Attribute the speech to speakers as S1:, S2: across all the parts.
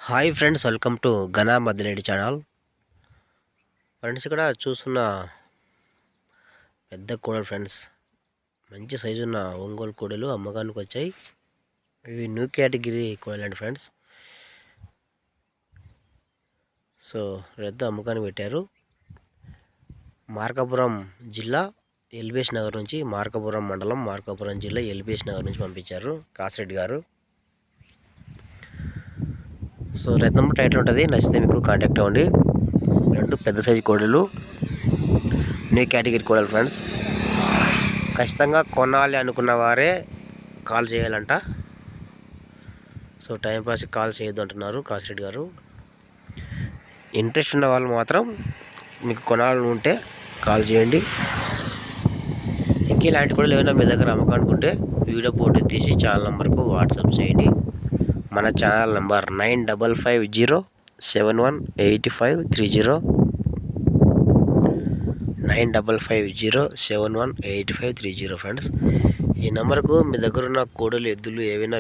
S1: Hi friends, welcome to ఘనా మదినేడి channel. Friends, ఇక్కడ చూస్తున్న పెద్ద కోడలు ఫ్రెండ్స్, మంచి సైజు ఉన్న ఒంగోలు కోడలు అమ్మకానికి వచ్చాయి. ఇవి న్యూ కేటగిరీ కోడలు అండి ఫ్రెండ్స్. సో పెద్ద అమ్మకానికి పెట్టారు. మార్కాపురం జిల్లా ఎల్బీఎస్ నగర్ నుంచి, మార్కాపురం మండలం మార్కాపురం జిల్లా ఎల్బీఎస్ నగర్ నుంచి పంపించారు కాసిరెడ్డి గారు. సో రైతు నెంబర్ టైటిల్ ఉంటుంది, నచ్చితే మీకు కాంటాక్ట్ అవ్వండి. రెండు పెద్ద సైజు కోడలు, న్యూ కేటగిరీ కోడలు ఫ్రెండ్స్. ఖచ్చితంగా కొనాలి అనుకున్న వారే కాల్ చేయాలంట. సో టైంపాస్కి కాల్ చేయొద్దు అంటున్నారు కాసిరెడ్డి గారు. ఇంట్రెస్ట్ ఉన్న వాళ్ళు మాత్రం మీకు కొనాలని ఉంటే కాల్ చేయండి. ఇంకా ఇలాంటి కూడా ఏమైనా మీ దగ్గర అమ్మకానుకుంటే వీడియో ఫోటో తీసి ఛానల్ నెంబర్కు వాట్సాప్ చేయండి. మన ఛానల్ నెంబర్ 9550718530, 9550718530 ఫ్రెండ్స్. ఈ నెంబర్కు మీ దగ్గర ఉన్న కోడలు, ఎద్దులు ఏవైనా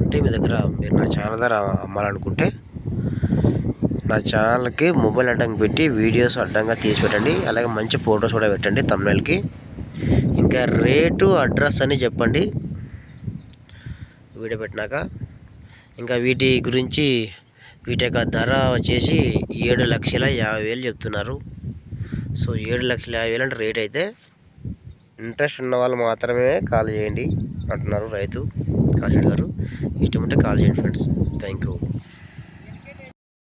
S1: ఉంటే మీ దగ్గర మీరు నా ఛానల్ ద్వారా అమ్మాలనుకుంటే నా ఛానల్కి మొబైల్ అడ్డంగా పెట్టి వీడియోస్ అడ్డంగా తీసి పెట్టండి. అలాగే మంచి ఫొటోస్ కూడా పెట్టండి థంబ్నెయిల్కి. ఇంకా రేటు, అడ్రస్ అని చెప్పండి వీడియో పెట్టినాక. ఇంకా వీటి గురించి, వీటి యొక్క ధర వచ్చేసి 7,50,000 చెప్తున్నారు. సో 7,50,000 అంటే రేట్ అయితే. ఇంట్రెస్ట్ ఉన్న వాళ్ళు మాత్రమే కాల్ చేయండి అంటున్నారు రైతు కాసిరెడ్డి గారు. ఇష్టం ఉంటే కాల్ చేయండి ఫ్రెండ్స్. Thank you.